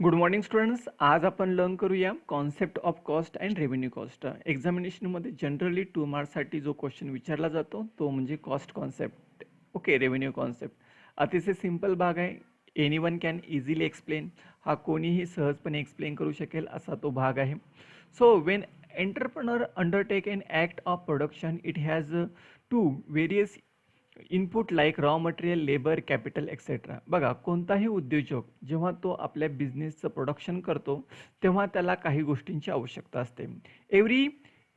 Good morning students. आज आपण learn करूया concept of cost and revenue cost. एक्झामिनेशनमध्ये जनरली 2 मार्क्ससाठी जो क्वेश्चन विचारला जातो तो म्हणजे cost concept. Okay, revenue concept अतिशय सिंपल भाग आहे. Anyone can easily explain. हा कोणीही सहजपणे एक्सप्लेन करू शकेल असा तो भाग आहे. So when entrepreneur undertake an act of production it has to various input like raw material, labour, capital etcetera. बघा, कोणताही उद्योजक जेव्हा तो आपल्या बिझनेसचं प्रोडक्शन करतो तेव्हा त्याला काही गोष्टींची आवश्यकता असते. Every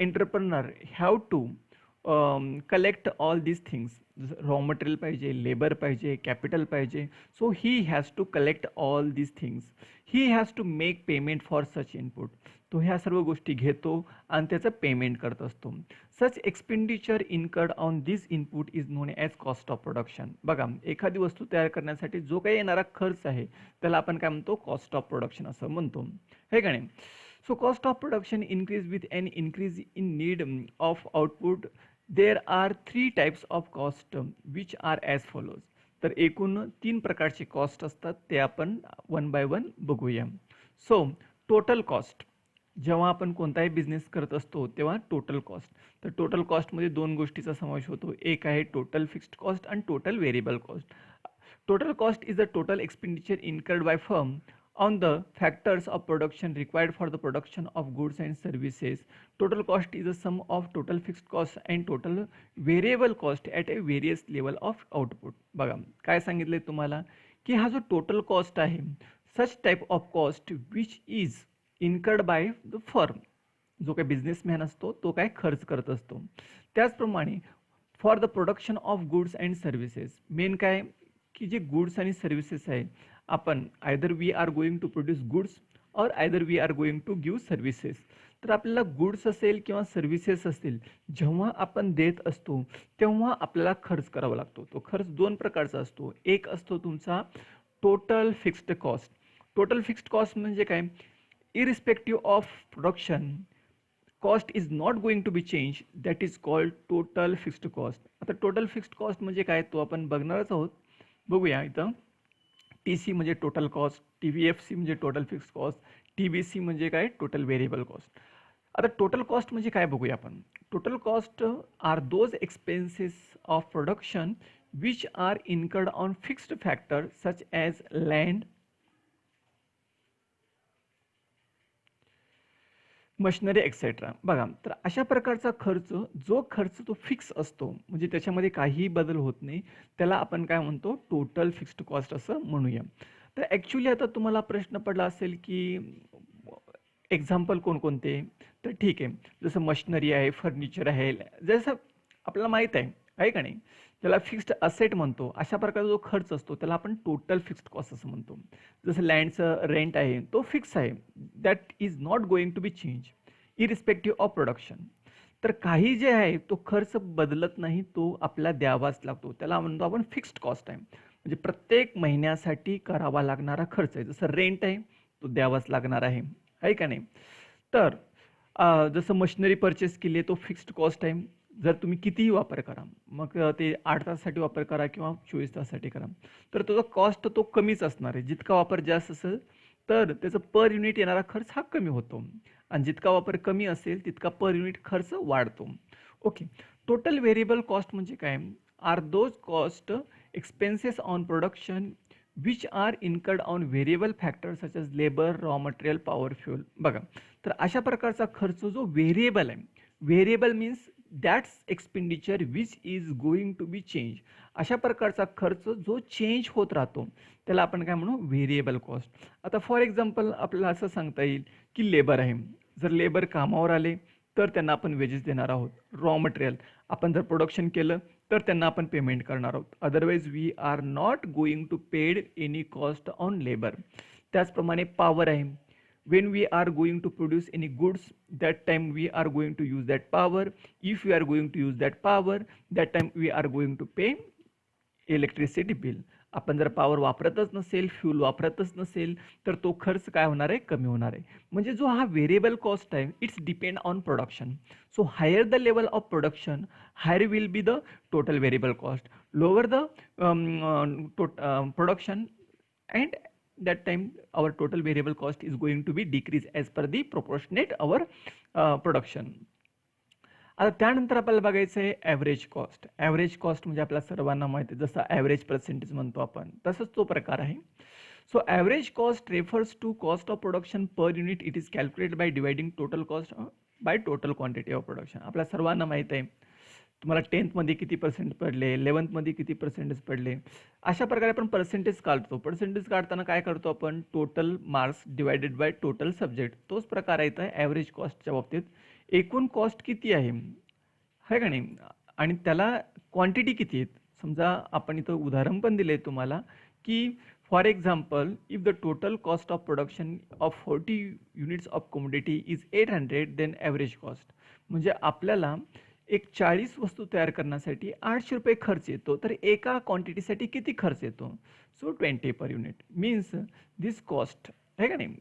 entrepreneur have to collect all these things. Raw material पाहिजे, लेबर पाहिजे, कॅपिटल पाहिजे. So he has to collect all these things. He has to make payment for such input. तो ह्या सर्व गोष्टी घेतो आणि त्याचं पेमेंट करत असतो. Such expenditure incurred on this input is known as cost of production. बघा, एखादी वस्तू तयार करण्यासाठी जो काही येणारा खर्च आहे त्याला आपण काय म्हणतो, कॉस्ट ऑफ प्रोडक्शन असं म्हणतो, हे का नाही. So cost of production increase with an increase in need of output. There are 3 types of cost which are as follows. तर एकूण 3 प्रकारचे कॉस्ट असतात, ते आपण वन बाय वन बघूया. So total cost. जेव्हा आपण कोणताही बिझनेस करत असतो तेव्हा टोटल कॉस्ट. तर टोटल कॉस्टमध्ये 2 गोष्टीचा समावेश होतो. एक आहे टोटल फिक्स्ड कॉस्ट आणि total variable cost. Total cost is the total expenditure incurred by firm on the factors of production required for the production of goods and services. Total cost is the sum of total fixed cost and total variable cost at a various level of output. बघा, काय सांगितलंय तुम्हाला की हा जो total cost आहे, such type of cost which is incurred by the firm. जो काही बिझनेसमॅन असतो तो काय खर्च करत असतो. त्याचप्रमाणे for the production of goods and services. Main काय की जे गुड्स आणि सर्व्हिसेस आहे, आपण either we are going to produce goods or either we are going to give services. तर आपल्याला गुड्स असेल किंवा सर्व्हिसेस असतील, जेव्हा आपण देत असतो तेव्हा आपल्याला खर्च करावा लागतो. तो खर्च 2 प्रकारचा असतो. एक असतो तुमचा total fixed cost. Total fixed cost म्हणजे काय, irrespective of production cost is not going to be change, that is called total fixed cost. आता टोटल फिक्स्ड कॉस्ट म्हणजे काय तो आपण बघणारच आहोत. बघूया इथं. TC म्हणजे टोटल कॉस्ट, TVFC म्हणजे टोटल फिक्स्ड कॉस्ट, TBC म्हणजे काय, टोटल व्हेरिएबल कॉस्ट. आता टोटल कॉस्ट म्हणजे काय बघूया आपण. Total cost are those expenses of production which are incurred on fixed factor such as land, machinery etcetera. बघा, तर अशा प्रकारचा खर्च, जो खर्च तो फिक्स असतो म्हणजे त्याच्यामध्ये काहीही बदल होत नाही, त्याला आपण काय म्हणतो, टोटल फिक्स्ड कॉस्ट असं म्हणूया. तर ॲक्च्युली आता तुम्हाला प्रश्न पडला असेल की एक्झाम्पल कोणकोणते. तर ठीक आहे, जसं मशिनरी आहे, फर्निचर आहे, जसं आपल्याला माहीत आहे का नाही, त्याला फिक्स्ड असेट म्हणतो. अशा प्रकारचा जो खर्च असतो त्याला आपण टोटल फिक्स्ड कॉस्ट असं म्हणतो. जसं लँडचं रेंट आहे तो फिक्स आहे, that is not going to be change irrespective of production. तर काही जे आहे तो खर्च बदलत नाही, तो आपल्याला द्यावाच लागतो, त्याला म्हणतो आपण फिक्स्ड कॉस्ट आहे. म्हणजे प्रत्येक महिन्यासाठी करावा लागणारा खर्च आहे. जसं रेंट आहे तो द्यावाच लागणार आहे का नाही. तर जसं मशिनरी परचेस केली आहे तो फिक्स्ड कॉस्ट आहे. जर तुम्ही कितीही वापर करा, मग ते 8 तासासाठी वापर करा किंवा 24 तासासाठी करा, तर त्याचा कॉस्ट तो कमीच असणार आहे. जितका वापर जास्त असेल तर त्याचं पर युनिट येणारा खर्च हा कमी होतो आणि जितका वापर कमी असेल तितका पर युनिट खर्च वाढतो. ओके. टोटल व्हेरिएबल कॉस्ट म्हणजे काय, are those cost expenses on production which are incurred on variable factor such as labour, raw material, power, fuel. बघा, तर अशा प्रकारचा खर्च जो व्हेरिएबल आहे, variable means that's expenditure which is going to be change. अशा प्रकारचा खर्च जो चेंज होत राहतो त्याला आपण काय म्हणू, व्हेरिएबल कॉस्ट. आता फॉर एक्झाम्पल आपल्याला असं सांगता येईल की लेबर आहे, जर लेबर कामावर आले तर त्यांना आपण वेजेस देणार आहोत. रॉ मटेरियल, आपण जर प्रोडक्शन केलं तर त्यांना आपण पेमेंट करणार आहोत. Otherwise we are not going to paid any cost on labour. त्याचप्रमाणे पॉवर आहे, when we are going to produce any goods, that time we are going to use that power. If we are going to use that power, that time we are going to pay electricity bill. आपण जर power वापरतच नसेल, fuel वापरतच नसेल तर तो खर्च काय होणार आहे, कमी होणार आहे. म्हणजे जो हा व्हेरिएबल कॉस्ट आहे it's depend on production. So higher the level of production, higher will be the total variable cost. Lower the production and that time our total variable cost is going to be decrease as per the proportionate our production. आता त्यानंतर आपल्याला बघायचं आहे average cost. Average cost म्हणजे आपल्या सर्वांना माहिती आहे, जसं ॲव्हरेज पर्सेंटेज म्हणतो आपण तसंच तो प्रकार आहे. So average cost refers to cost of production per unit. It is calculated by dividing total cost by total quantity of production. आपल्या सर्वांना माहीत आहे तुम्हाला 10th मध्ये किती पर्सेंट पडले, 11th मध्ये किती पर्सेंटेज पडले, अशा प्रकारे आपण पर्सेंटेज काढतो. पर्सेंटेज काढताना काय करतो आपण, total marks divided by total subject. तोच प्रकार आहे इथं ॲव्हरेज कॉस्टच्या बाबतीत. एकूण कॉस्ट किती आहे का नाही, आणि त्याला क्वांटिटी किती आहेत. समजा आपण इथं उदाहरण पण दिले तुम्हाला की for example if the total cost of production of 40 units of commodity is 800 then average cost. म्हणजे आपल्याला एक 40 वस्तू तयार करण्यासाठी 800 रुपये खर्च येतो, तर एका क्वांटिटीसाठी किती खर्च येतो. So 20 per unit means this cost आहे का नाही.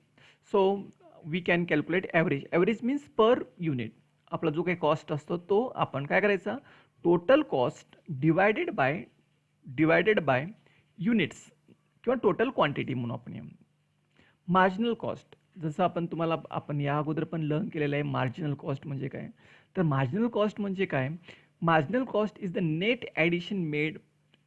So we can calculate average. Average means per unit. आपला जो काही कॉस्ट असतो तो आपण काय करायचा, total cost divided by units किंवा टोटल क्वांटिटी म्हणून आपण. मार्जिनल कॉस्ट जसं आपण या अगोदर पण लर्न केलेलं आहे. मार्जिनल कॉस्ट म्हणजे काय, तर मार्जिनल कॉस्ट म्हणजे काय, marginal cost is the net addition made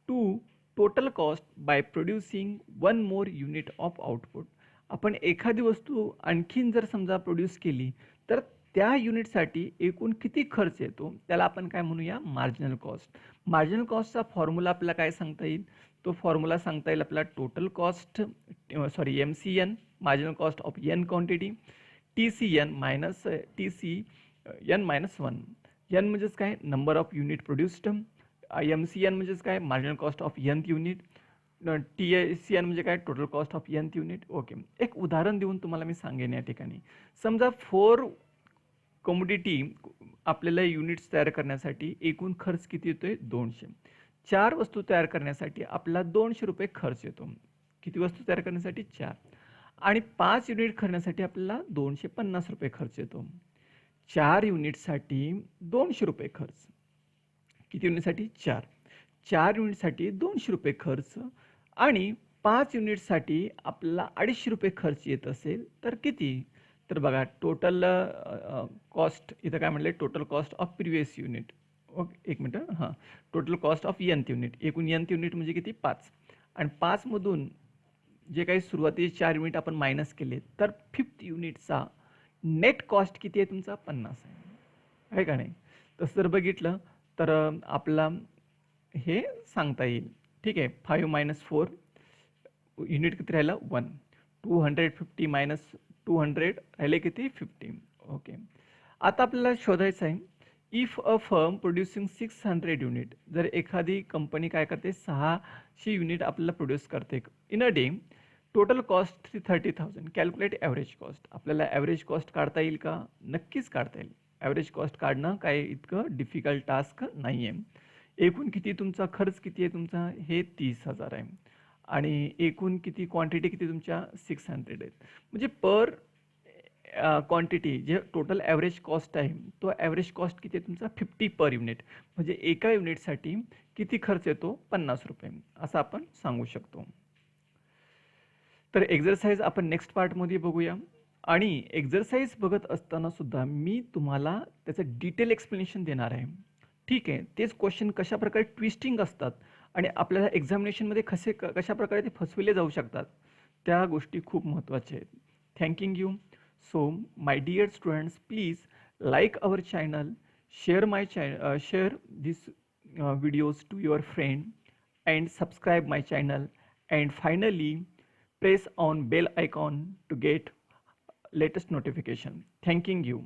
to total cost by producing one more unit of output. आपण एखादी वस्तू आणखीन जर समजा प्रोड्यूस केली तर त्या युनिटसाठी एकूण किती खर्च येतो त्याला आपण काय म्हणूया, मार्जिनल कॉस्ट. मार्जिनल कॉस्टचा फॉर्म्युला आपल्याला काय सांगता येईल, तो फॉर्म्युला सांगता येईल आपला total cost MCN marginal cost of n quantity, TCN minus TCN minus 1. n म्हणजेच काय, number of unit produced. MCN म्हणजेच काय, marginal cost of nth unit. TCN म्हणजे काय, total cost of nth unit. Okay, एक उदाहरण देऊन तुम्हाला मी सांगेन या ठिकाणी. समजा 4 कमोडिटी आपल्याला युनिट्स तयार करण्यासाठी एकूण खर्च किती येतोय, 200. 4 वस्तू तयार करण्यासाठी आपला 200 रुपये खर्च येतो. किती वस्तू तयार करण्यासाठी, 4. आणि 5 युनिट करण्यासाठी आपल्याला 250 रुपये खर्च येतो. 4 युनिटसाठी 200 रुपये खर्च. किती युनिटसाठी, 4. 4 युनिटसाठी 200 रुपये खर्च आणि 5 युनिटसाठी आपल्याला 250 रुपये खर्च येत असेल तर किती, तर बघा टोटल कॉस्ट इथं काय म्हटलं, total cost of previous unit. Okay, एक मिनटं. हां, total cost of nth unit. एकूण nth युनिट म्हणजे किती, 5. आणि 5 मधून जे काही सुरुवातीचे 4 युनिट आपण मायनस केले तर 5th युनिटचा नेट कॉस्ट किती आहे तुमचा, 50 आहे का नाही. तसं जर बघितलं तर आपला हे सांगता येईल. ठीक आहे, 5 मायनस 4 युनिट किती राहिलं, 1. 250 मायनस 200 राहिले किती, 50. ओके, आता आपल्याला शोधायचं आहे if a firm producing 600 unit. जर एखादी कंपनी काय करते, 600 युनिट आपल्याला प्रोड्यूस करते in a day, total cost 30,000. Calculate average cost. आपल्याला ॲव्हरेज कॉस्ट काढता येईल का, नक्कीच काढता येईल. ॲव्हरेज कॉस्ट काढणं काय इतकं डिफिकल्ट टास्क नाही आहे. एकूण किती तुमचा खर्च किती आहे तुमचा, हे 30,000 आहे आणि एकूण किती क्वांटिटी किती तुमच्या 600 आहेत. म्हणजे पर क्वांटिटी जे टोटल ॲव्हरेज कॉस्ट आहे तो ॲव्हरेज कॉस्ट किती आहे तुमचा, 50 पर युनिट. म्हणजे एका युनिटसाठी किती खर्च येतो, 50 रुपये असं आपण सांगू शकतो. तर एक्झरसाइज आपण नेक्स्ट पार्टमध्ये बघूया. आणि एक्झरसाइज बघत असताना सुद्धा मी तुम्हाला त्याचं डिटेल एक्सप्लेनेशन देणार आहे. ठीक आहे, तेच क्वेश्चन कशा प्रकारे ट्विस्टिंग असतात आणि आपल्याला एक्झामिनेशनमध्ये कशा प्रकारे ते फसविले जाऊ शकतात, त्या गोष्टी खूप महत्त्वाच्या आहेत. Thanking you. So my dear students, please like our channel, share these videos to your friend and subscribe my channel, and finally press on bell icon to get latest notification. Thanking you.